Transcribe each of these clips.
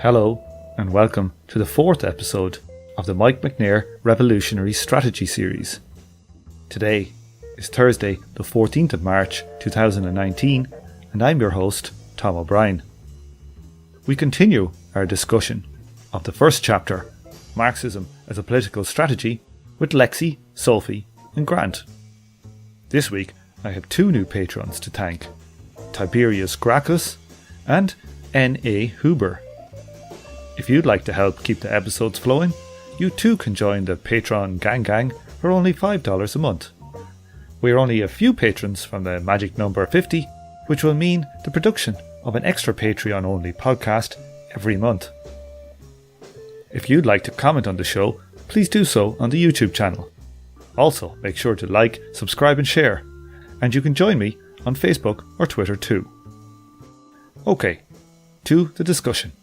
Hello, and welcome to the fourth episode of the MacNairs Revolutionary Strategy series. Today is Thursday, the 14th of March 2019, and I'm your host, Tom O'Brien. We continue our discussion of the first chapter, Marxism as a Political Strategy, with Lexi, Sophie, and Grant. This week, I have two new patrons to thank, Tiberius Gracchus and N.A. Huber. If you'd like to help keep the episodes flowing, you too can join the Patreon gang for only $5 a month. We're only a few patrons from the magic number 50, which will mean the production of an extra Patreon-only podcast every month. If you'd like to comment on the show, please do so on the YouTube channel. Also, make sure to like, subscribe and share, and you can join me on Facebook or Twitter too. Okay, to the discussion.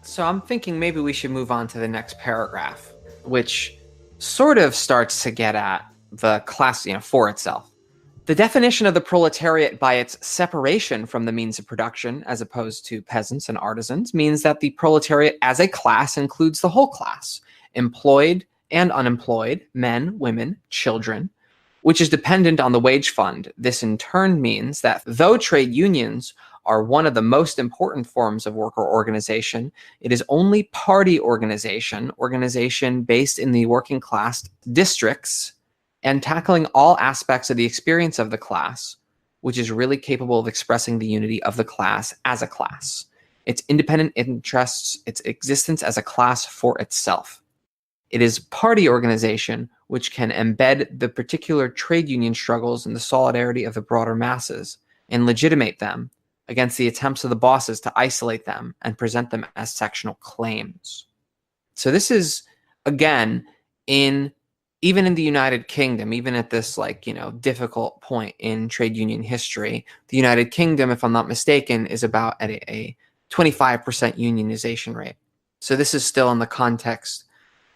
So I'm thinking maybe we should move on to the next paragraph, which sort of starts to get at the class, for itself. The definition of the proletariat by its separation from the means of production, as opposed to peasants and artisans, means that the proletariat as a class includes the whole class, employed and unemployed, men, women, children, which is dependent on the wage fund. This in turn means that though trade unions are one of the most important forms of worker organization, it is only party organization based in the working class districts and tackling all aspects of the experience of the class, which is really capable of expressing the unity of the class as a class, its independent interests, its existence as a class for itself. It is party organization which can embed the particular trade union struggles in the solidarity of the broader masses and legitimate them against the attempts of the bosses to isolate them and present them as sectional claims. So this is, again, even in the United Kingdom, even at this difficult point in trade union history, the United Kingdom, if I'm not mistaken, is about at a 25% unionization rate. So this is still in the context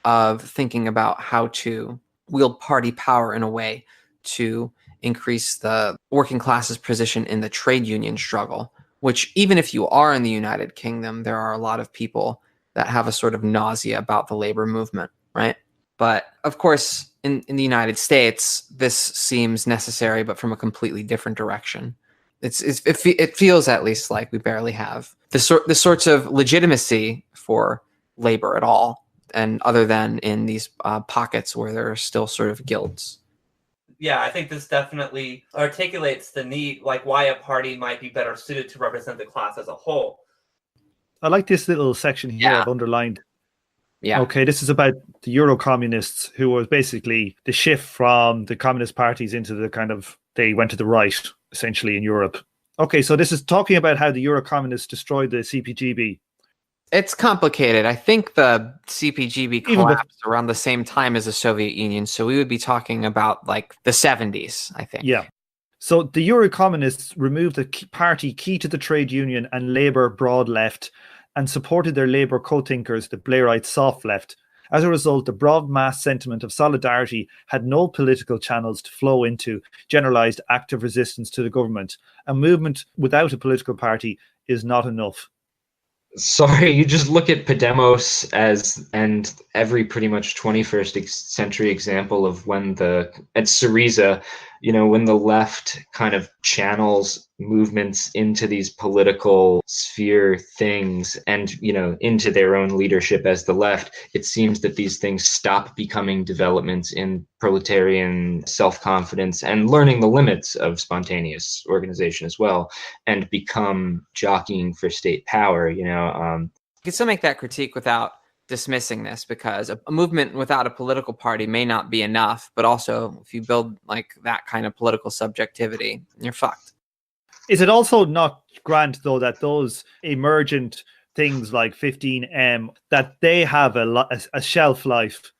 of thinking about how to wield party power in a way to increase the working class's position in the trade union struggle, which even if you are in the United Kingdom, there are a lot of people that have a sort of nausea about the labor movement, right? But of course, in the United States, this seems necessary, but from a completely different direction. It feels at least like we barely have the sorts of legitimacy for labor at all, and other than in these pockets where there are still sort of guilds. Yeah, I think this definitely articulates the need, why a party might be better suited to represent the class as a whole. I like this little section here I've underlined. Yeah. Okay, this is about the Euro-communists, who was basically the shift from the communist parties into they went to the right, essentially, in Europe. Okay, so this is talking about how the Euro-communists destroyed the CPGB. It's complicated. I think the CPGB collapsed around the same time as the Soviet Union, so we would be talking about the 70s, I think. Yeah. So the Euro-communists removed the party key to the trade union and Labour broad left and supported their Labour co-thinkers, the Blairite soft left. As a result, the broad mass sentiment of solidarity had no political channels to flow into generalised active resistance to the government. A movement without a political party is not enough. Sorry, you just look at Podemos and every pretty much 21st century example of when at Syriza, when the left kind of channels movements into these political sphere things and, into their own leadership as the left, it seems that these things stop becoming developments in proletarian self-confidence and learning the limits of spontaneous organization as well, and become jockeying for state power, You can still make that critique without dismissing this, because a movement without a political party may not be enough, but also if you build that kind of political subjectivity, you're fucked. Is it also not, Grant, though, that those emergent things like 15M, that they have a shelf life,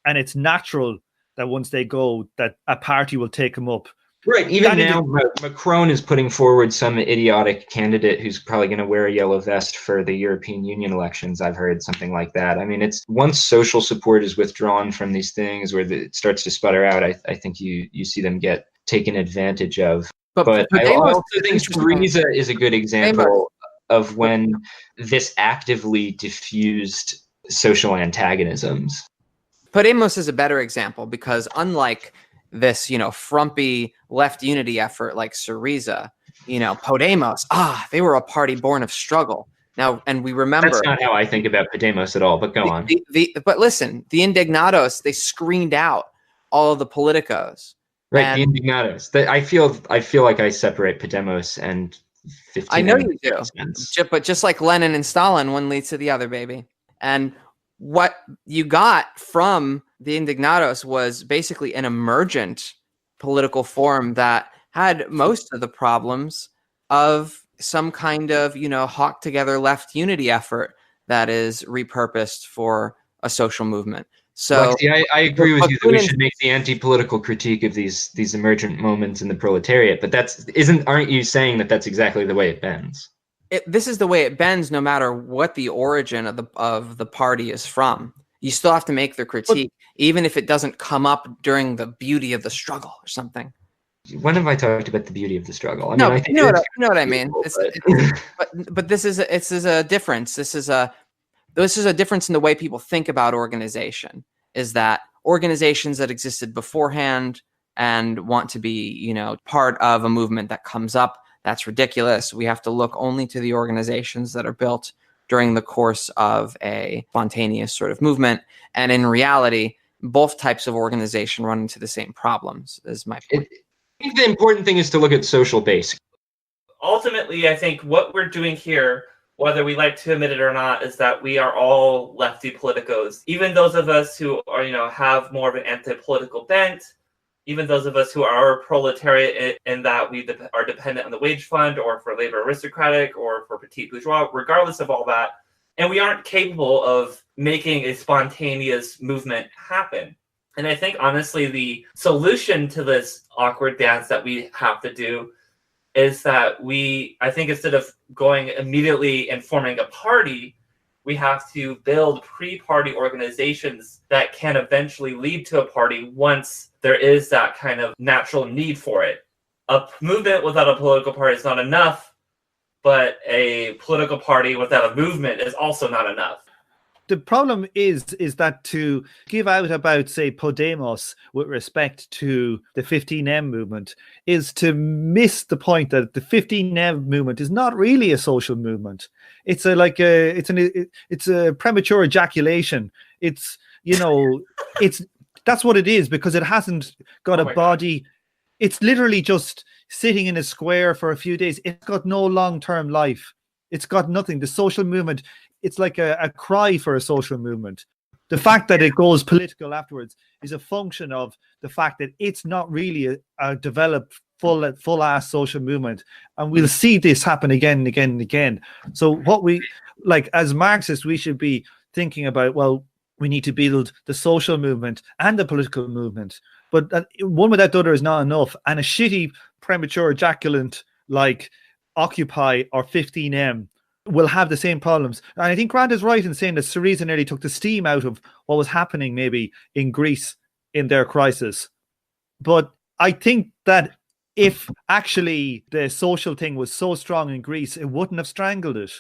and it's natural that once they go, that a party will take them up? Right. Even now, Macron is putting forward some idiotic candidate who's probably going to wear a yellow vest for the European Union elections. I've heard something like that. I mean, it's once social support is withdrawn from these things, where it starts to sputter out, I think you see them get taken advantage of. But I also think Syriza is a good example of when this actively diffused social antagonisms. Podemos is a better example because unlike this, frumpy left unity effort like Syriza, Podemos, they were a party born of struggle. Now, and we remember that's not how I think about Podemos at all, but go on. But listen, the Indignados, they screened out all of the politicos. Right, the Indignados. I feel like I separate Podemos and 15. I know you do. But just like Lenin and Stalin, one leads to the other, baby. And what you got from the Indignados was basically an emergent political form that had most of the problems of some kind of, hawk together left unity effort that is repurposed for a social movement. So Lexi, I agree with you that we should make the anti-political critique of these emergent moments in the proletariat, but aren't you saying that that's exactly the way it bends? This is the way it bends, no matter what the origin of the party is from. You still have to make the critique, even if it doesn't come up during the beauty of the struggle or something. When have I talked about the beauty of the struggle? I think you know what I mean. But this is a difference. This is a difference in the way people think about organization. Is that organizations that existed beforehand and want to be, part of a movement that comes up, that's ridiculous. We have to look only to the organizations that are built during the course of a spontaneous sort of movement. And in reality, both types of organization run into the same problems, is my point. I think the important thing is to look at social base. Ultimately, I think what we're doing here, whether we like to admit it or not, is that we are all lefty politicos. Even those of us who are, have more of an anti-political bent, even those of us who are proletariat in that we are dependent on the wage fund or for labor aristocratic or for petit bourgeois, regardless of all that, and we aren't capable of making a spontaneous movement happen. And I think, honestly, the solution to this awkward dance that we have to do is that I think instead of going immediately and forming a party, we have to build pre-party organizations that can eventually lead to a party once there is that kind of natural need for it. A movement without a political party is not enough, but a political party without a movement is also not enough. The problem is that to give out about, say, Podemos with respect to the 15M movement is to miss the point that the 15M movement is not really a social movement. It's a premature ejaculation. It's that's what it is, because it hasn't got a body. God. It's literally just sitting in a square for a few days. It's got no long-term life. It's got nothing. The social movement, it's like a cry for a social movement. The fact that it goes political afterwards is a function of the fact that it's not really a developed full-ass social movement. And we'll see this happen again and again and again. So what we, as Marxists, we should be thinking about, well, we need to build the social movement and the political movement. But one without the other is not enough. And a shitty premature ejaculant like Occupy or 15M will have the same problems. And I think Grant is right in saying that Syriza nearly took the steam out of what was happening maybe in Greece in their crisis. But I think that if actually the social thing was so strong in Greece, it wouldn't have strangled it.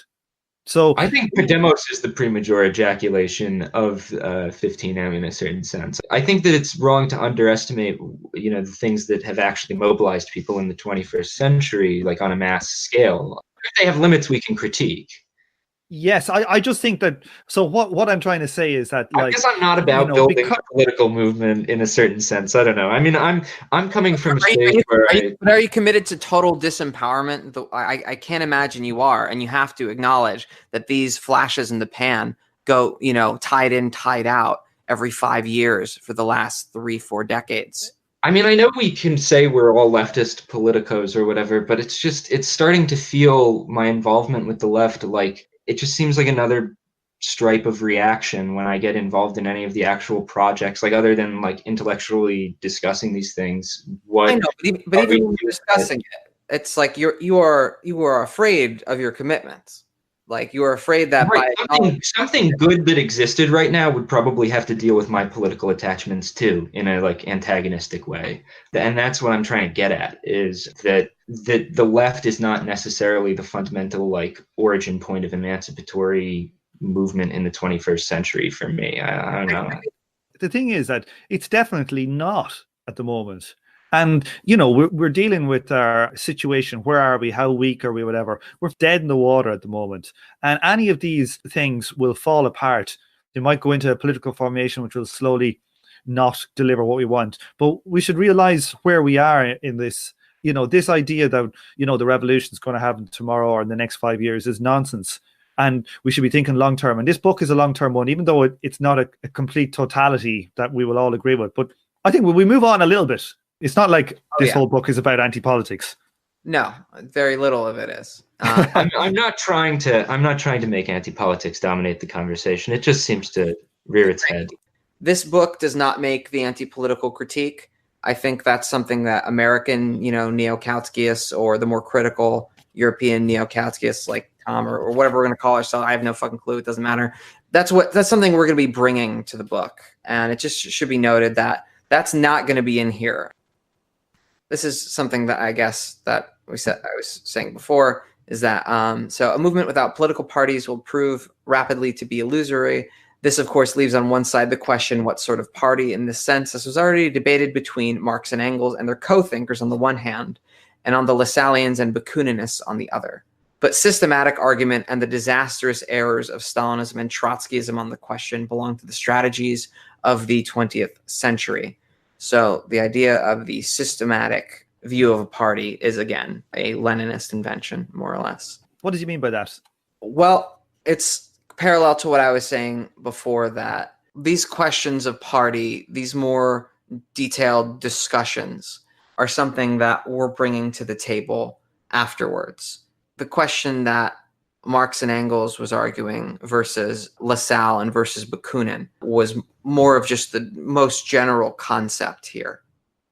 So I think Podemos is the premature ejaculation of 15M in a certain sense. I think that it's wrong to underestimate, the things that have actually mobilized people in the 21st century, like on a mass scale. If they have limits, we can critique. Yes, I just think that. So what I'm trying to say is that, I guess I'm not about building a political movement in a certain sense. I don't know. I mean, I'm coming from a stage where. Are you committed to total disempowerment? I can't imagine you are, and you have to acknowledge that these flashes in the pan go, tied in, tied out every 5 years for the last 3-4 decades. I mean, I know we can say we're all leftist politicos or whatever, but it's starting to feel my involvement with the left like. It just seems like another stripe of reaction when I get involved in any of the actual projects, other than intellectually discussing these things. I know, but even when you're discussing it, it's like you are afraid of your commitments. Like you are afraid that Right, by something good that existed right now would probably have to deal with my political attachments too, in a like antagonistic way. And that's what I'm trying to get at, is that the left is not necessarily the fundamental like origin point of emancipatory movement in the 21st century for me. I don't know. The thing is that it's definitely not at the moment. And, you know, we're dealing with our situation. Where are we? How weak are we? Whatever. We're dead in the water at the moment. And any of these things will fall apart. They might go into a political formation which will slowly not deliver what we want. But we should realize where we are in this. You know, this idea that, you know, the revolution is going to happen tomorrow or in the next 5 years is nonsense. And we should be thinking long term. And this book is a long term one, even though it's not a complete totality that we will all agree with. But I think when we move on a little bit, it's not like this whole book is about anti-politics. No, very little of it is. I'm not trying to make anti-politics dominate the conversation. It just seems to rear its head. This book does not make the anti-political critique. I think that's something that American, you know, neo-Kautskyists or the more critical European neo-Kautskyists like Tom or whatever we're going to call ourselves. I have no fucking clue. It doesn't matter. That's something we're going to be bringing to the book. And it just should be noted that that's not going to be in here. This is something that I guess that I was saying before is that so a movement without political parties will prove rapidly to be illusory. This, of course, leaves on one side the question, what sort of party in this sense? This was already debated between Marx and Engels and their co-thinkers on the one hand, and on the Lassalleans and Bakuninists on the other. But systematic argument and the disastrous errors of Stalinism and Trotskyism on the question belong to the strategies of the 20th century. So the idea of the systematic view of a party is, again, a Leninist invention, more or less. What did you mean by that? Well, it's parallel to what I was saying before, that these questions of party, these more detailed discussions, are something that we're bringing to the table afterwards. The question that Marx and Engels was arguing versus Lassalle and versus Bakunin was more of just the most general concept here.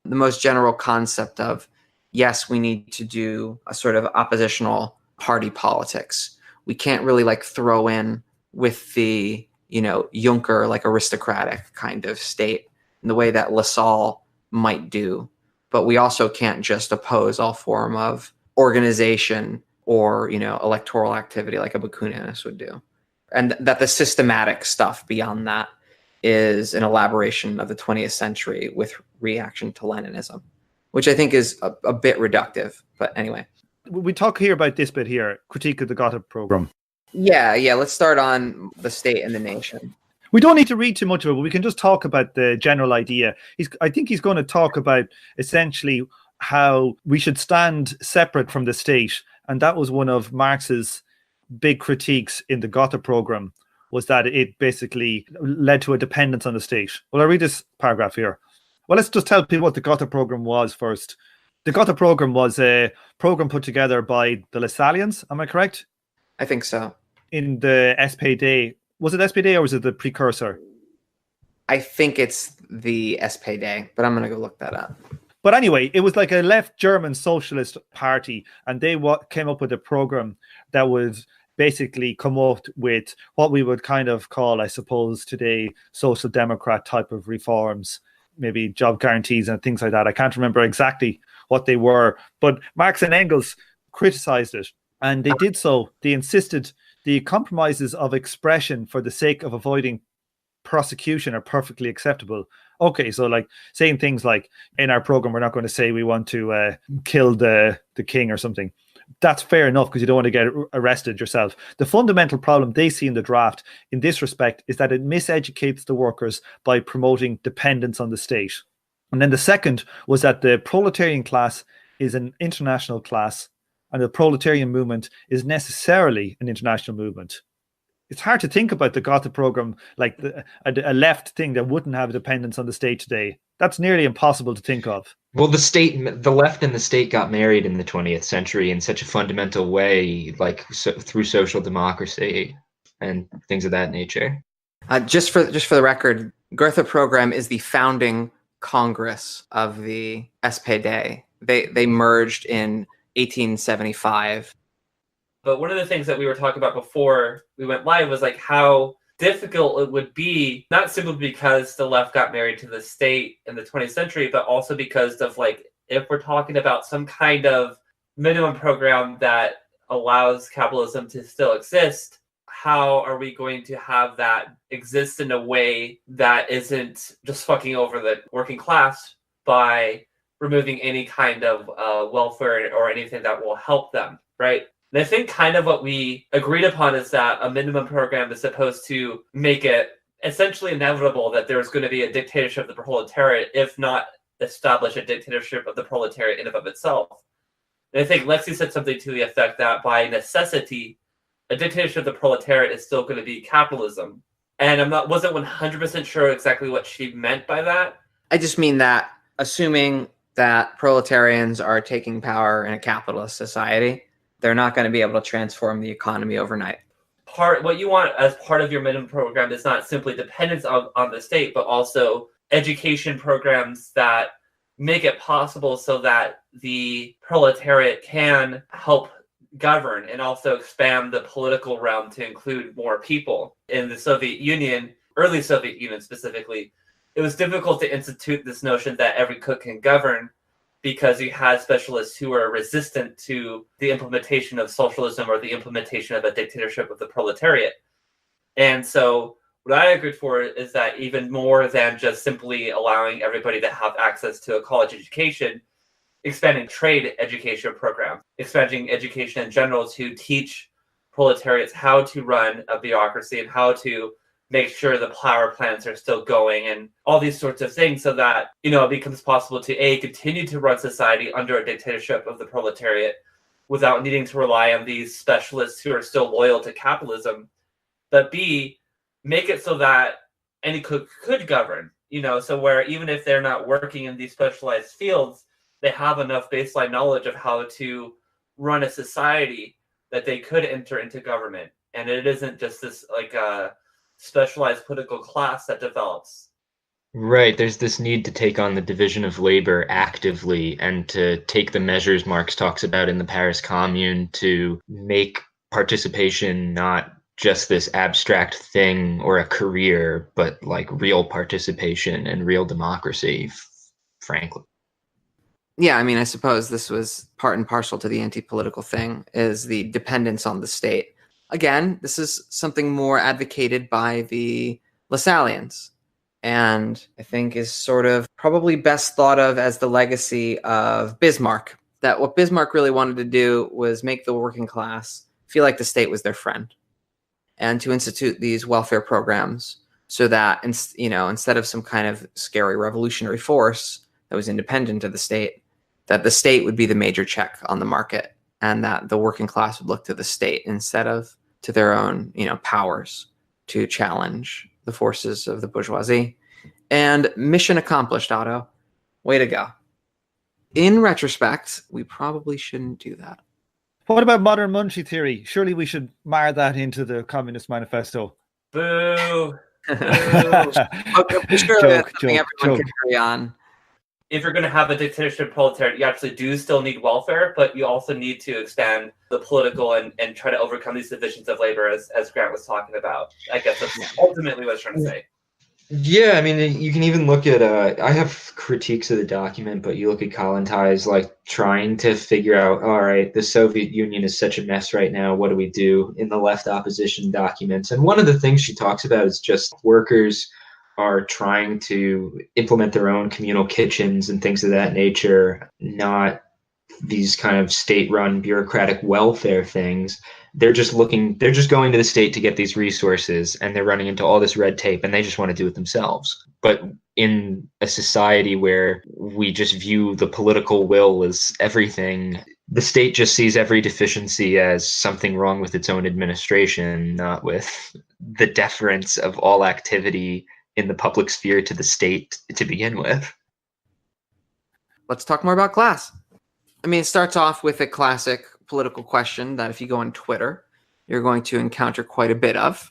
The most general concept of, yes, we need to do a sort of oppositional party politics. We can't really like throw in with the, you know, Juncker, like aristocratic kind of state in the way that Lassalle might do. But we also can't just oppose all form of organization or, you know, electoral activity like a Bakuninist would do. And that the systematic stuff beyond that is an elaboration of the 20th century with reaction to Leninism, which I think is a bit reductive. But anyway. We talk here about this bit here, critique of the Gotha program. Yeah, let's start on the state and the nation. We don't need to read too much of it, but we can just talk about the general idea. I think he's going to talk about essentially how we should stand separate from the state. And that was one of Marx's big critiques in the Gotha program, was that it basically led to a dependence on the state. Well, I'll read this paragraph here. Well, let's just tell people what the Gotha program was first. The Gotha program was a program put together by the Lassalleans, am I correct? I think so. In the SPD. Was it SPD or was it the precursor? I think it's the SPD, but I'm going to go look that up. But anyway, it was like a left German socialist party, and they came up with a program that would basically come up with what we would kind of call, I suppose, today, social democrat type of reforms, maybe job guarantees and things like that. I can't remember exactly what they were, but Marx and Engels criticized it, and they did so. They insisted the compromises of expression for the sake of avoiding prosecution are perfectly acceptable. Okay, so like saying things like, in our program, we're not going to say we want to kill the king or something. That's fair enough because you don't want to get arrested yourself. The fundamental problem they see in the draft in this respect is that it miseducates the workers by promoting dependence on the state. And then the second was that the proletarian class is an international class and the proletarian movement is necessarily an international movement. It's hard to think about the Gotha program like a left thing that wouldn't have a dependence on the state today. That's nearly impossible to think of. Well, the left and the state got married in the 20th century in such a fundamental way, like through social democracy and things of that nature. Just for the record, Gotha program is the founding congress of the SPD. They merged in 1875. But one of the things that we were talking about before we went live was like how difficult it would be, not simply because the left got married to the state in the 20th century, but also because of like, if we're talking about some kind of minimum program that allows capitalism to still exist, how are we going to have that exist in a way that isn't just fucking over the working class by removing any kind of welfare or anything that will help them, right? And I think kind of what we agreed upon is that a minimum program is supposed to make it essentially inevitable that there's going to be a dictatorship of the proletariat, if not establish a dictatorship of the proletariat in and of itself. And I think Lexi said something to the effect that by necessity, a dictatorship of the proletariat is still going to be capitalism. And wasn't 100% sure exactly what she meant by that. I just mean that assuming that proletarians are taking power in a capitalist society, they're not going to be able to transform the economy overnight. What you want as part of your minimum program is not simply dependence on the state, but also education programs that make it possible so that the proletariat can help govern and also expand the political realm to include more people. In the Soviet Union, early Soviet Union specifically, it was difficult to institute this notion that every cook can govern because you had specialists who were resistant to the implementation of socialism or the implementation of a dictatorship of the proletariat. And so what I agreed for is that even more than just simply allowing everybody to have access to a college education, expanding trade education programs, expanding education in general to teach proletariats how to run a bureaucracy and how to make sure the power plants are still going and all these sorts of things so that, it becomes possible to continue to run society under a dictatorship of the proletariat without needing to rely on these specialists who are still loyal to capitalism, but B, make it so that any cook could govern, so where even if they're not working in these specialized fields, they have enough baseline knowledge of how to run a society that they could enter into government. And it isn't just this like specialized political class that develops. Right. There's this need to take on the division of labor actively and to take the measures Marx talks about in the Paris Commune to make participation not just this abstract thing or a career, but like real participation and real democracy, frankly. Yeah, I mean, I suppose this was part and parcel to the anti-political thing, is the dependence on the state. Again, this is something more advocated by the Lassalleans, and I think is sort of probably best thought of as the legacy of Bismarck. That what Bismarck really wanted to do was make the working class feel like the state was their friend, and to institute these welfare programs so that, instead of some kind of scary revolutionary force that was independent of the state, that the state would be the major check on the market, and that the working class would look to the state instead of to their own, powers to challenge the forces of the bourgeoisie. And mission accomplished, Otto. Way to go. In retrospect, we probably shouldn't do that. What about modern Munchie theory? Surely we should mar that into the Communist Manifesto. Boo! Okay, sure, that's something everyone can agree on. If you're going to have a dictatorship proletariat, you actually do still need welfare, but you also need to expand the political and try to overcome these divisions of labor, as Grant was talking about. I guess that's ultimately what I was trying to say. Yeah, I mean, you can even look at, I have critiques of the document, but you look at Kollontai like trying to figure out, all right, the Soviet Union is such a mess right now. What do we do in the left opposition documents? And one of the things she talks about is just workers are trying to implement their own communal kitchens and things of that nature, not these kind of state-run bureaucratic welfare things. They're just going to the state to get these resources, and they're running into all this red tape, and they just want to do it themselves. But in a society where we just view the political will as everything, the state just sees every deficiency as something wrong with its own administration, not with the deference of all activity in the public sphere to the state to begin with. Let's talk more about class. I mean, it starts off with a classic political question that if you go on Twitter, you're going to encounter quite a bit of.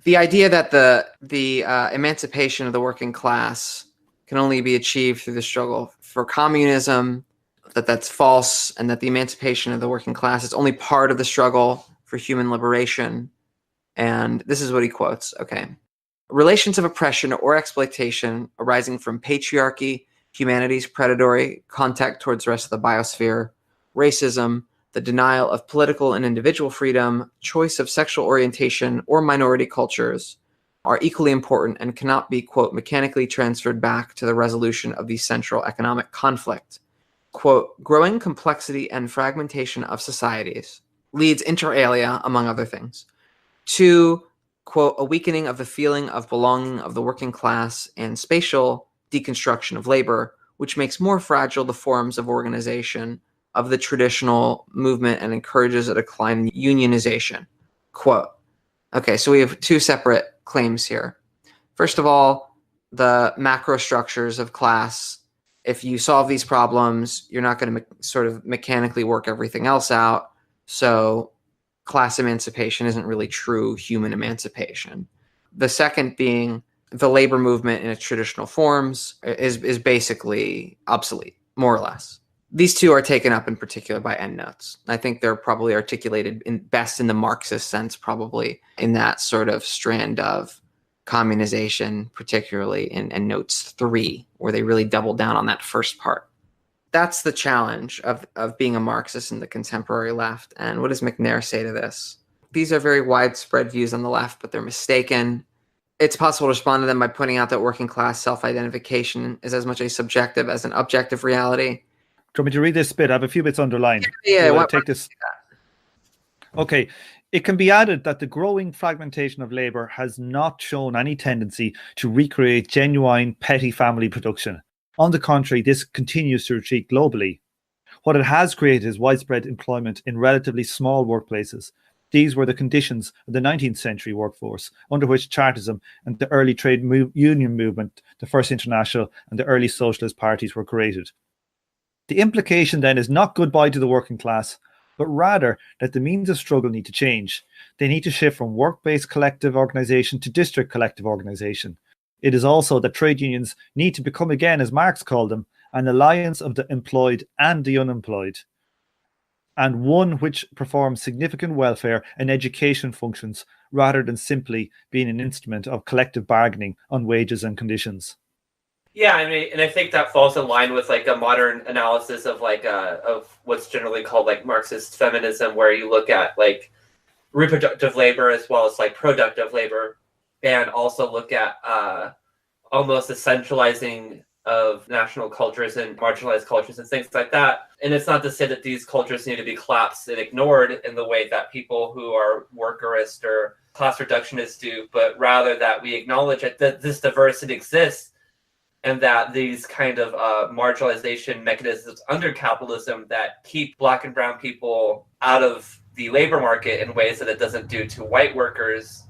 The idea that the emancipation of the working class can only be achieved through the struggle for communism that that's false, and that the emancipation of the working class is only part of the struggle for human liberation. And this is what he quotes. Okay. Relations of oppression or exploitation arising from patriarchy, humanity's predatory contact towards the rest of the biosphere, racism, the denial of political and individual freedom, choice of sexual orientation, or minority cultures are equally important and cannot be, quote, mechanically transferred back to the resolution of the central economic conflict. Quote, growing complexity and fragmentation of societies leads inter alia, among other things, to, quote, a weakening of the feeling of belonging of the working class and spatial deconstruction of labor, which makes more fragile the forms of organization of the traditional movement and encourages a decline in unionization. Quote. Okay, so we have two separate claims here. First of all, the macro structures of class. If you solve these problems, you're not going to sort of mechanically work everything else out. So class emancipation isn't really true human emancipation. The second being the labor movement in its traditional forms is basically obsolete, more or less. These two are taken up in particular by endnotes. I think they're probably articulated best in the Marxist sense, probably in that sort of strand of communization, particularly in notes 3, where they really double down on that first part. That's the challenge of being a Marxist in the contemporary left. And what does MacNairs say to this? These are very widespread views on the left, but they're mistaken. It's possible to respond to them by pointing out that working class self-identification is as much a subjective as an objective reality. Do you want me to read this bit? I have a few bits underlined. Yeah, take this. Okay. It can be added that the growing fragmentation of labour has not shown any tendency to recreate genuine petty family production. On the contrary, this continues to retreat globally. What it has created is widespread employment in relatively small workplaces. These were the conditions of the 19th century workforce, under which Chartism and the early trade union movement, the First International and the early socialist parties were created. The implication then is not goodbye to the working class, but rather that the means of struggle need to change. They need to shift from work-based collective organisation to district collective organisation. It is also that trade unions need to become again, as Marx called them, an alliance of the employed and the unemployed, and one which performs significant welfare and education functions rather than simply being an instrument of collective bargaining on wages and conditions. Yeah, I mean, and I think that falls in line with like a modern analysis of like of what's generally called like Marxist feminism, where you look at like reproductive labor as well as like productive labor, and also look at almost the centralizing of national cultures and marginalized cultures and things like that. And it's not to say that these cultures need to be collapsed and ignored in the way that people who are workerist or class reductionists do, but rather that we acknowledge that this diversity exists, and that these kind of marginalization mechanisms under capitalism that keep Black and brown people out of the labor market in ways that it doesn't do to white workers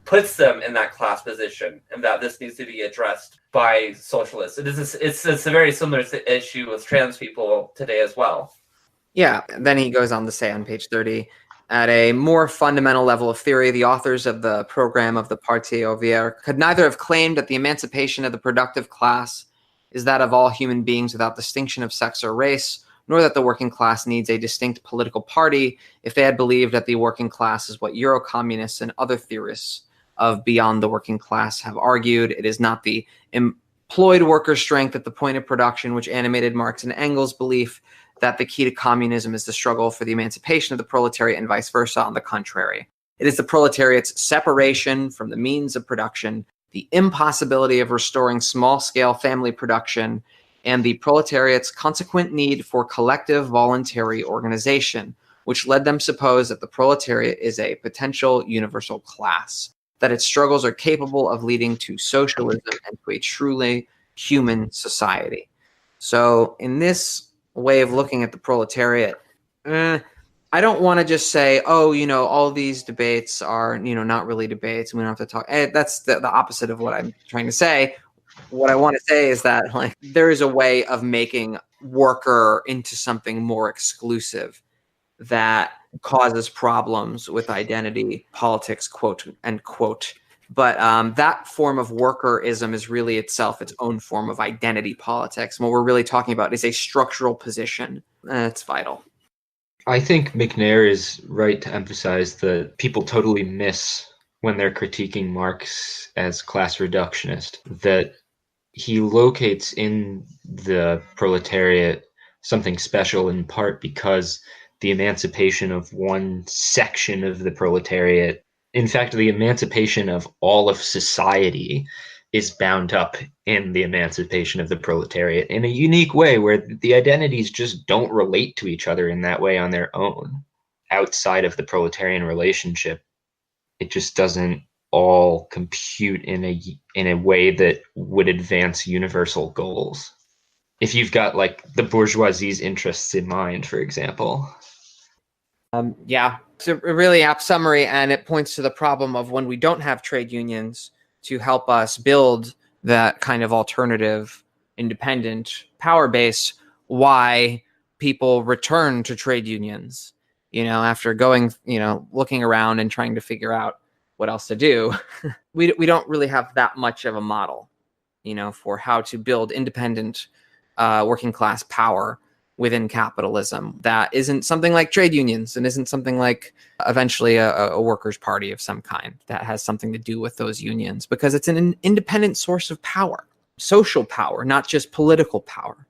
puts them in that class position, and that this needs to be addressed by socialists. It's a very similar issue with trans people today as well. Yeah, then he goes on to say on page 30, at a more fundamental level of theory, the authors of the program of the Parti ouvrier could neither have claimed that the emancipation of the productive class is that of all human beings without distinction of sex or race, nor that the working class needs a distinct political party if they had believed that the working class is what Euro-communists and other theorists of beyond the working class have argued. It is not the employed worker strength at the point of production which animated Marx and Engels' belief that the key to communism is the struggle for the emancipation of the proletariat and vice versa. On the contrary, it is the proletariat's separation from the means of production, the impossibility of restoring small-scale family production, and the proletariat's consequent need for collective voluntary organization, which led them to suppose that the proletariat is a potential universal class, that its struggles are capable of leading to socialism and to a truly human society. So in this way of looking at the proletariat, I don't want to just say, oh, all these debates are, not really debates. We don't have to talk. That's the opposite of what I'm trying to say. What I want to say is that there is a way of making worker into something more exclusive that causes problems with identity politics, quote unquote. But that form of workerism is really itself its own form of identity politics. And what we're really talking about is a structural position. It's vital. I think MacNair is right to emphasize that people totally miss when they're critiquing Marx as class reductionist, that he locates in the proletariat something special in part because the emancipation of one section of the proletariat, in fact, the emancipation of all of society, is bound up in the emancipation of the proletariat in a unique way where the identities just don't relate to each other in that way on their own. Outside of the proletarian relationship, it just doesn't all compute in a way that would advance universal goals. If you've got like the bourgeoisie's interests in mind, for example. Yeah, it's a really apt summary, and it points to the problem of when we don't have trade unions to help us build that kind of alternative, independent power base, why people return to trade unions, after going, looking around and trying to figure out what else to do. We don't really have that much of a model, for how to build independent working class power within capitalism that isn't something like trade unions and isn't something like eventually a workers' party of some kind that has something to do with those unions, because it's an independent source of power, social power, not just political power.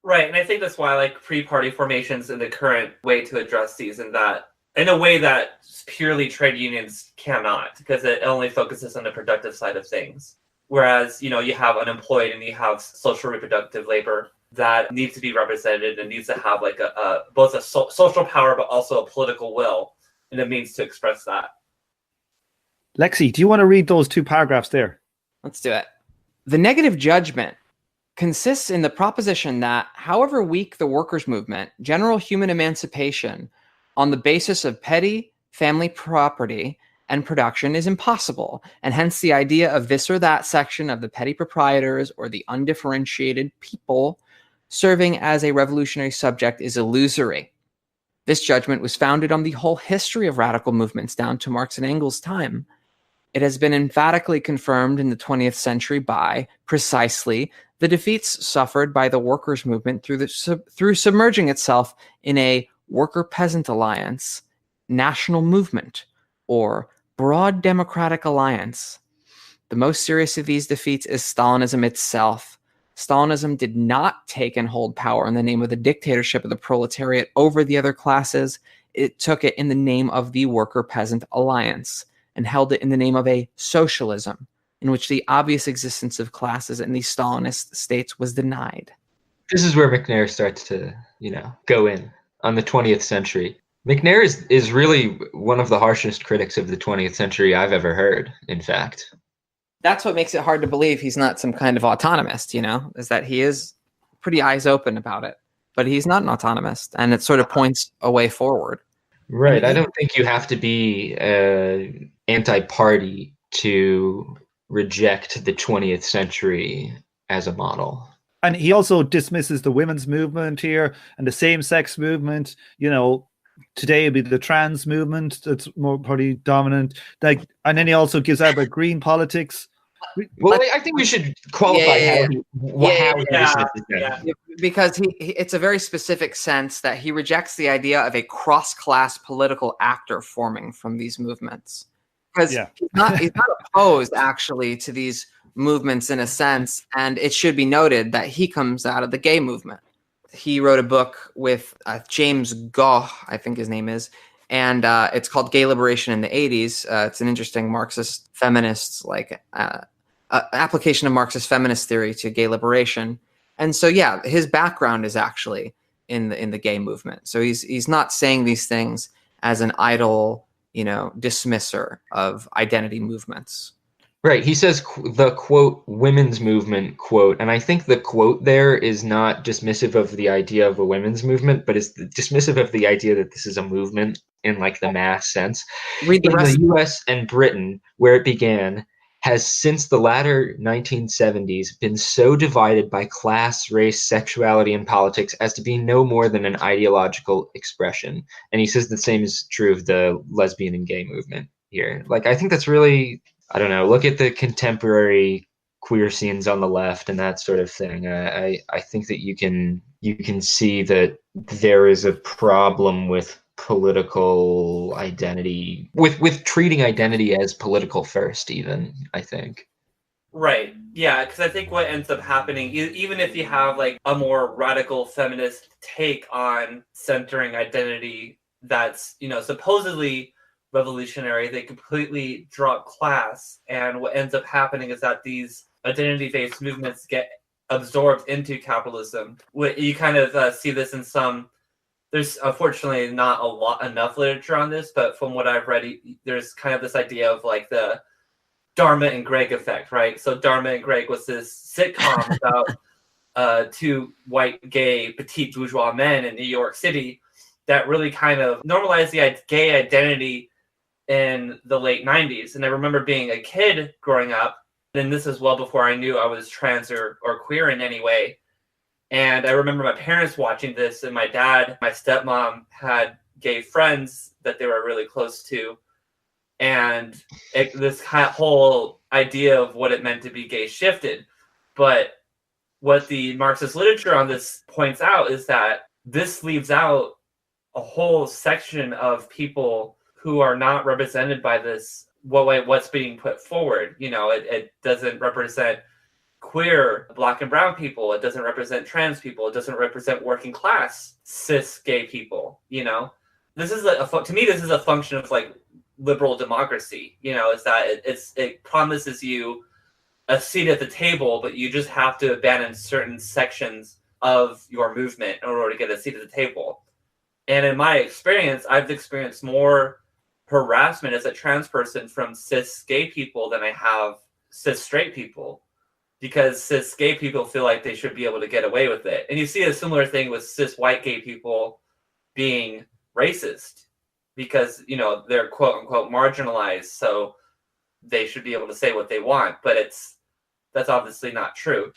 Right, and I think that's why pre-party formations in the current way to address these, in a way that purely trade unions cannot, because it only focuses on the productive side of things. Whereas, you have unemployed and you have social reproductive labor that needs to be represented and needs to have both a social power but also a political will and a means to express that. Lexi, do you want to read those 2 paragraphs there? Let's do it. The negative judgment consists in the proposition that, however weak the workers' movement, general human emancipation on the basis of petty family property and production is impossible, and hence the idea of this or that section of the petty proprietors or the undifferentiated people serving as a revolutionary subject is illusory. This judgment was founded on the whole history of radical movements down to Marx and Engels' time. It has been emphatically confirmed in the 20th century by, precisely, the defeats suffered by the workers' movement through submerging itself in a worker-peasant alliance, national movement, or broad democratic alliance. The most serious of these defeats is Stalinism itself. Stalinism did not take and hold power in the name of the dictatorship of the proletariat over the other classes. It took it in the name of the worker-peasant alliance and held it in the name of a socialism in which the obvious existence of classes in the Stalinist states was denied. This is where MacNair starts to, go in on the 20th century. MacNair is really one of the harshest critics of the 20th century I've ever heard, in fact. That's what makes it hard to believe he's not some kind of autonomist, is that he is pretty eyes open about it. But he's not an autonomist, and it sort of points a way forward. Right. I don't think you have to be anti-party to reject the 20th century as a model. And he also dismisses the women's movement here and the same-sex movement. Today it'd be the trans movement that's more pretty dominant. And then he also gives out about green politics. Well, I think we should qualify how he dismisses that. Because it's a very specific sense that he rejects the idea of a cross-class political actor forming from these movements. Because he's not opposed, actually, to these movements in a sense. And it should be noted that he comes out of the gay movement. He wrote a book with James Gough, I think his name is, and it's called Gay Liberation in the 80s. It's an interesting Marxist feminist application of Marxist feminist theory to gay liberation. And so, his background is actually in the gay movement. So he's not saying these things as an idle, dismisser of identity movements. Right. He says the quote women's movement quote, and I think the quote there is not dismissive of the idea of a women's movement, but is dismissive of the idea that this is a movement in the mass sense. Read the in rest. The U.S. and Britain, where it began, has since the latter 1970s been so divided by class, race, sexuality, and politics as to be no more than an ideological expression. And he says the same is true of the lesbian and gay movement here. I think that's really I don't know, look at the contemporary queer scenes on the left and that sort of thing. I think that you can see that there is a problem with political identity, with treating identity as political first, even, I think. Right. Yeah, because I think what ends up happening, even if you have like a more radical feminist take on centering identity that's, supposedly revolutionary, they completely drop class. And what ends up happening is that these identity-based movements get absorbed into capitalism. You kind of see this in some. There's unfortunately not enough literature on this, but from what I've read, there's kind of this idea of like the Dharma and Greg effect, right? So Dharma and Greg was this sitcom about two white, gay, petite bourgeois men in New York City that really kind of normalized the gay identity in the late 90s. And I remember being a kid growing up, and this is well before I knew I was trans or queer in any way. And I remember my parents watching this, and my dad, my stepmom had gay friends that they were really close to. And this whole idea of what it meant to be gay shifted. But what the Marxist literature on this points out is that this leaves out a whole section of people who are not represented by this, what's being put forward. It doesn't represent queer, Black and brown people. It doesn't represent trans people. It doesn't represent working class, cis gay people. This is to me, this is a function of like liberal democracy. Is that it promises you a seat at the table, but you just have to abandon certain sections of your movement in order to get a seat at the table. And in my experience, I've experienced more harassment as a trans person from cis gay people than I have cis straight people, because cis gay people feel like they should be able to get away with it. And you see a similar thing with cis white gay people being racist because, they're quote unquote marginalized. So they should be able to say what they want, but that's obviously not true.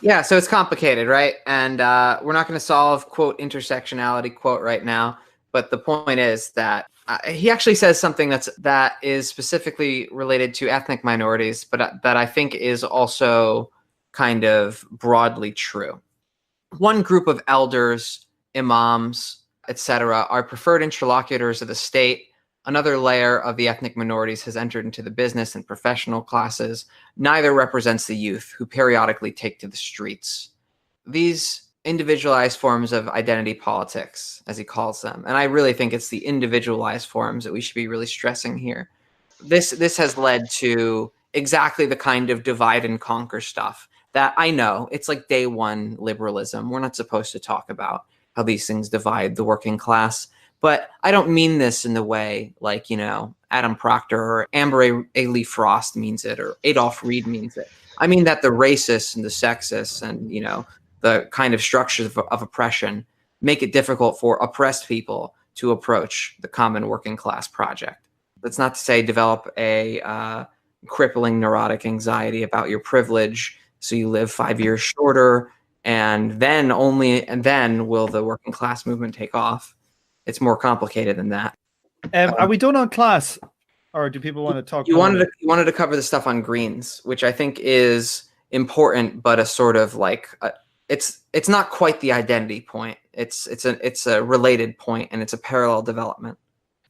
Yeah, so it's complicated, right? And we're not going to solve, quote, intersectionality, quote, right now. But the point is that he actually says something that is specifically related to ethnic minorities, but that I think is also kind of broadly true. One group of elders, imams, etc., are preferred interlocutors of the state. Another layer of the ethnic minorities has entered into the business and professional classes. Neither represents the youth, who periodically take to the streets. These individualized forms of identity politics, as he calls them, and I really think it's the individualized forms that we should be really stressing here. This has led to exactly the kind of divide and conquer stuff that I know it's like day one liberalism. We're not supposed to talk about how these things divide the working class. But I don't mean this in the way like, Adam Proctor or Amber A. Lee Frost means it, or Adolph Reed means it. I mean that the racists and the sexists and, the kind of structures of oppression make it difficult for oppressed people to approach the common working class project. That's not to say develop a crippling neurotic anxiety about your privilege so you live 5 years shorter, and then will the working class movement take off. It's more complicated than that. Are we done on class, or do people want to talk? You wanted to cover the stuff on greens, which I think is important, but a sort of like it's not quite the identity point. It's a related point, and it's a parallel development.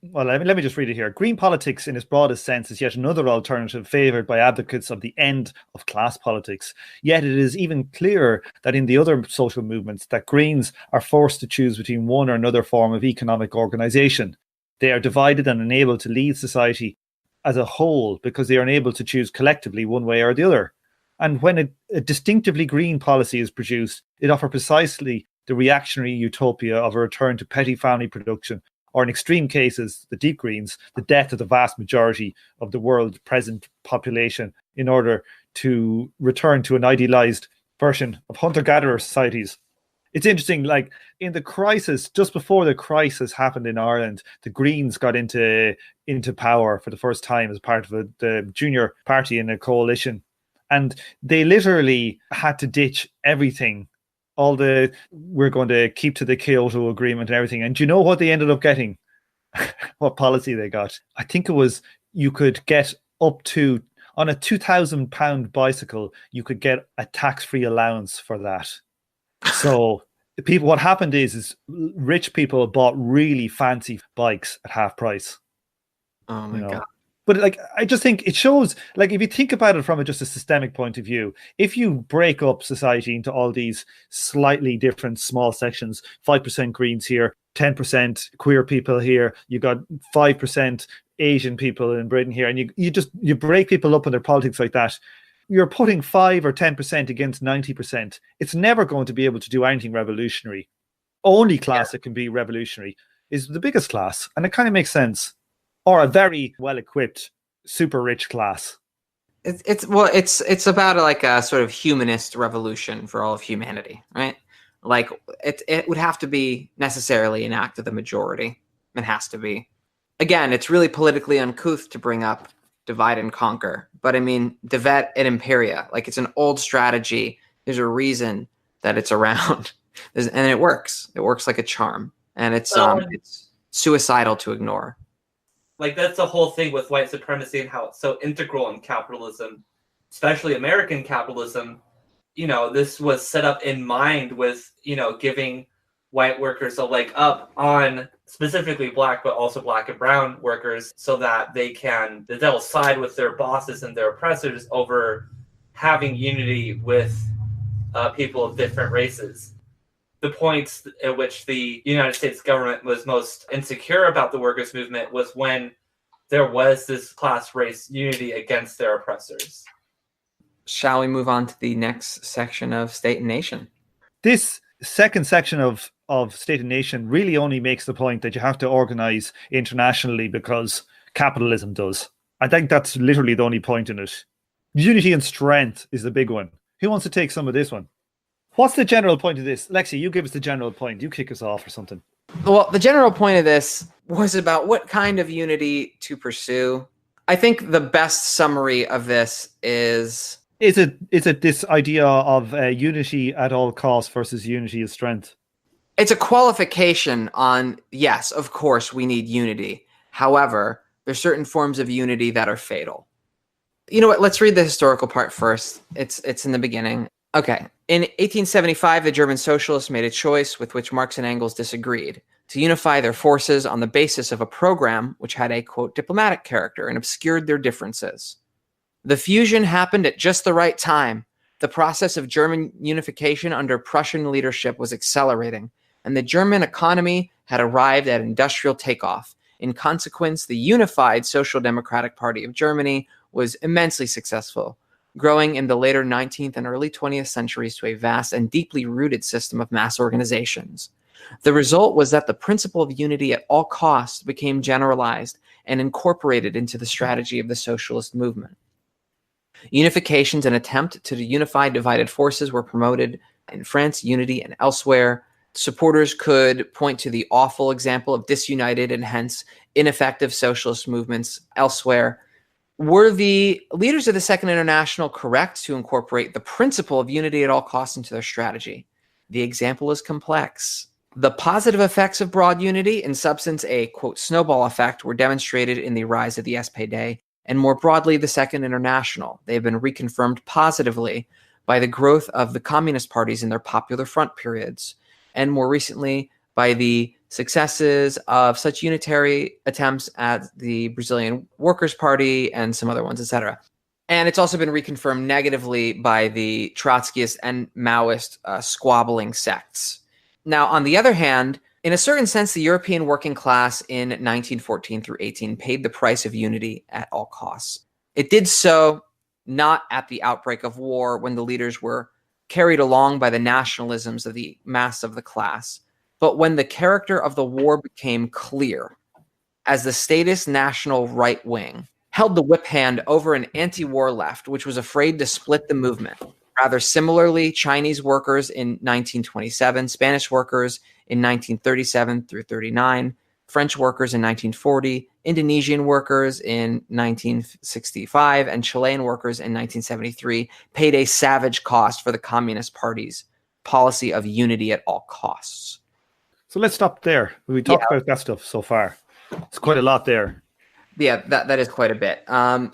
Well, let me just read it here. Green politics, in its broadest sense, is yet another alternative favoured by advocates of the end of class politics. Yet it is even clearer that in the other social movements that Greens are forced to choose between one or another form of economic organisation. They are divided and unable to lead society as a whole because they are unable to choose collectively one way or the other. And when a distinctively green policy is produced, it offers precisely the reactionary utopia of a return to petty family production, or in extreme cases, the deep greens, the death of the vast majority of the world's present population in order to return to an idealized version of hunter-gatherer societies. It's interesting, like in the crisis, just before the crisis happened in Ireland, the Greens got into power for the first time as part of the junior party in a coalition. And they literally had to ditch everything. We're going to keep to the Kyoto Agreement and everything. And do you know what they ended up getting? What policy they got? I think it was you could get up to, on a £2,000 bicycle, you could get a tax-free allowance for that. So people, what happened is rich people bought really fancy bikes at half price. Oh my God. But like, I just think it shows, like, if you think about it from just a systemic point of view, if you break up society into all these slightly different small sections, 5% Greens here, 10% queer people here, you got 5% Asian people in Britain here, and you break people up in their politics like that, you're putting 5 or 10% against 90%. It's never going to be able to do anything revolutionary. Only class that can be revolutionary is the biggest class, and it kind of makes sense. Or a very well-equipped, super rich class. It's about like a sort of humanist revolution for all of humanity, right? Like it would have to be necessarily an act of the majority. It has to be. Again, it's really politically uncouth to bring up divide and conquer, but I mean, divet et imperia. Like, it's an old strategy. There's a reason that it's around, and it works. It works like a charm, and it's suicidal to ignore. Like, that's the whole thing with white supremacy and how it's so integral in capitalism, especially American capitalism. This was set up in mind with, giving white workers a leg up on specifically black, but also black and brown workers, so that they'll side with their bosses and their oppressors over having unity with people of different races. The points at which the United States government was most insecure about the workers' movement was when there was this class race unity against their oppressors. Shall we move on to the next section of State and Nation? This second section of State and Nation really only makes the point that you have to organize internationally because capitalism does. I think that's literally the only point in it. Unity and strength is the big one. Who wants to take some of this one? What's the general point of this? Lexi, you give us the general point. You kick us off or something. Well, the general point of this was about what kind of unity to pursue. I think the best summary of this is it this idea of unity at all costs versus unity of strength? It's a qualification on, yes, of course, we need unity. However, there's certain forms of unity that are fatal. You know what? Let's read the historical part first. It's in the beginning. Okay. In 1875, the German socialists made a choice with which Marx and Engels disagreed, to unify their forces on the basis of a program which had a, quote, diplomatic character and obscured their differences. The fusion happened at just the right time. The process of German unification under Prussian leadership was accelerating, and the German economy had arrived at industrial takeoff. In consequence, the unified Social Democratic Party of Germany was immensely successful, growing in the later 19th and early 20th centuries to a vast and deeply rooted system of mass organizations. The result was that the principle of unity at all costs became generalized and incorporated into the strategy of the socialist movement. Unifications and attempt to unify divided forces were promoted in France, unity, and elsewhere. Supporters could point to the awful example of disunited and hence ineffective socialist movements elsewhere. Were the leaders of the Second International correct to incorporate the principle of unity at all costs into their strategy? The example is complex. The positive effects of broad unity, in substance a, quote, snowball effect, were demonstrated in the rise of the SPD and more broadly the Second International. They have been reconfirmed positively by the growth of the communist parties in their Popular Front periods, and more recently by the successes of such unitary attempts at the Brazilian Workers' Party and some other ones, etc. And it's also been reconfirmed negatively by the Trotskyist and Maoist squabbling sects. Now, on the other hand, in a certain sense, the European working class in 1914 through 18 paid the price of unity at all costs. It did so not at the outbreak of war when the leaders were carried along by the nationalisms of the mass of the class, but when the character of the war became clear, as the statist national right wing held the whip hand over an anti-war left, which was afraid to split the movement. Rather similarly, Chinese workers in 1927, Spanish workers in 1937 through 39, French workers in 1940, Indonesian workers in 1965, and Chilean workers in 1973 paid a savage cost for the Communist Party's policy of unity at all costs. So let's stop there. We talked about that stuff so far. It's quite a lot there. Yeah, that is quite a bit.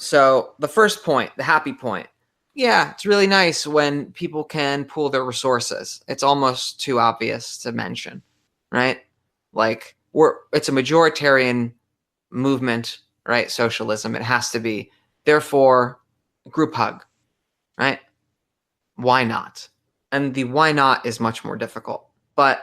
So the first point, the happy point. Yeah, it's really nice when people can pool their resources. It's almost too obvious to mention, right? Like it's a majoritarian movement, right? Socialism. It has to be. Therefore, group hug, right? Why not? And the why not is much more difficult. But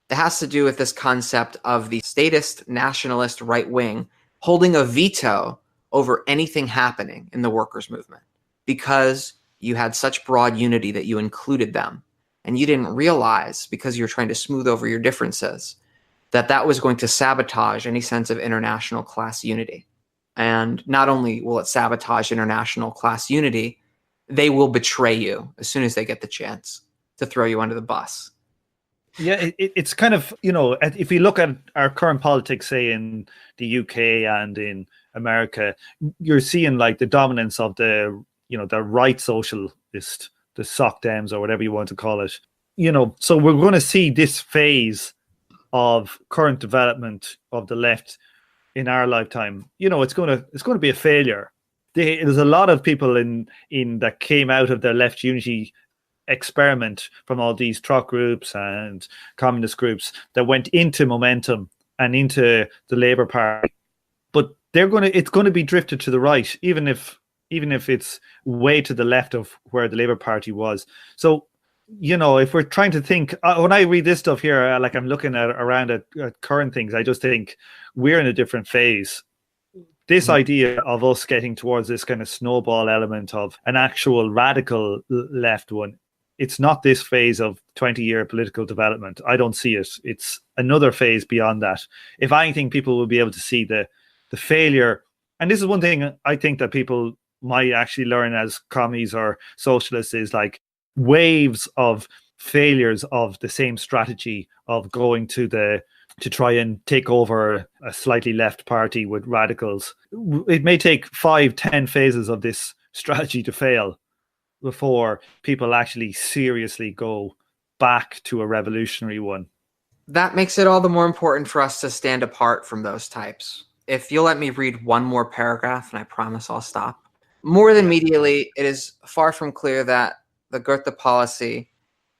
it has to do with this concept of the statist, nationalist right wing holding a veto over anything happening in the workers' movement because you had such broad unity that you included them. And you didn't realize, because you're trying to smooth over your differences, that was going to sabotage any sense of international class unity. And not only will it sabotage international class unity, they will betray you as soon as they get the chance to throw you under the bus. Yeah, it's kind of, if you look at our current politics, say in the UK and in America, you're seeing like the dominance of the right socialist, the soc dems or whatever you want to call it. So we're going to see this phase of current development of the left in our lifetime. It's going to be a failure. There's a lot of people in that came out of their left unity experiment from all these truck groups and communist groups that went into Momentum and into the Labour Party, but it's going to be drifted to the right, even if it's way to the left of where the Labour Party was. So if we're trying to think, when I read this stuff here, like I'm looking around at current things, I just think we're in a different phase. This idea of us getting towards this kind of snowball element of an actual radical left one, it's not this phase of 20-year political development. I don't see it. It's another phase beyond that. If anything, people will be able to see the failure. And this is one thing I think that people might actually learn as commies or socialists, is like waves of failures of the same strategy of going to try and take over a slightly left party with radicals. It may take 5-10 phases of this strategy to fail before people actually seriously go back to a revolutionary one. That makes it all the more important for us to stand apart from those types. If you'll let me read one more paragraph, and I promise I'll stop. More than medially, it is far from clear that the Goethe policy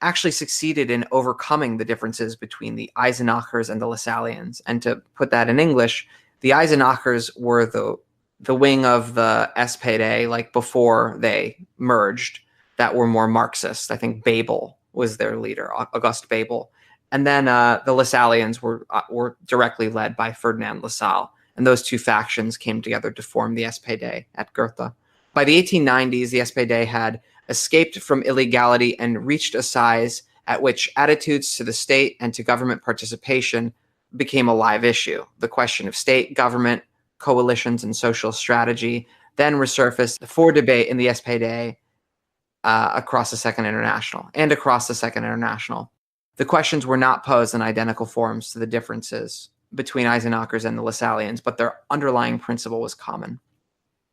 actually succeeded in overcoming the differences between the Eisenachers and the Lassalleans. And to put that in English, the Eisenachers were the wing of the SPD, like before they merged, that were more Marxist. I think Bebel was their leader, August Bebel. And then the Lassalleans were directly led by Ferdinand Lassalle. And those two factions came together to form the SPD at Goethe. By the 1890s, the SPD had escaped from illegality and reached a size at which attitudes to the state and to government participation became a live issue. The question of state, government, coalitions, and social strategy then resurfaced for debate in the SPD across the Second International. The questions were not posed in identical forms to the differences between Eisenachers and the Lassalleans, but their underlying principle was common.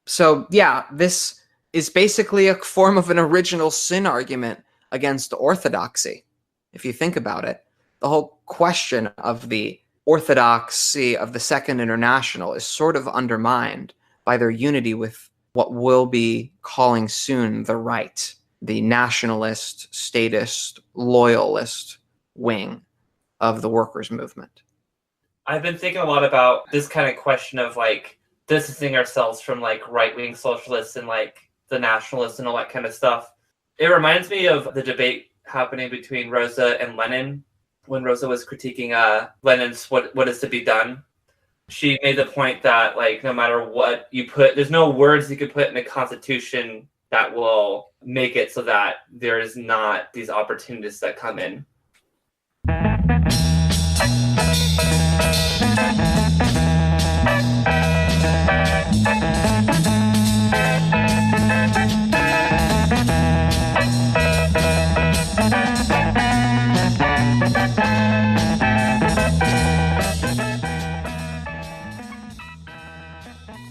So yeah, this is basically a form of an original sin argument against orthodoxy. If you think about it, the whole question of the orthodoxy of the Second International is sort of undermined by their unity with what we'll be calling soon the right, the nationalist, statist, loyalist wing of the workers' movement. I've been thinking a lot about this kind of question of like distancing ourselves from like right-wing socialists and like the nationalists and all that kind of stuff. It reminds me of the debate happening between Rosa and Lenin when Rosa was critiquing Lenin's what is to be done. She made the point that like no matter what you put, there's no words you could put in the Constitution that will make it so that there is not these opportunities that come in.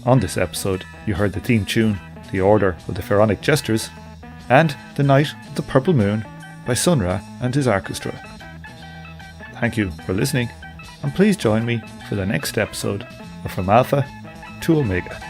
On this episode, you heard the theme tune, The Order of the Pharaonic Jesters, and The Night of the Purple Moon by Sun Ra and his orchestra. Thank you for listening, and please join me for the next episode of From Alpha to omega.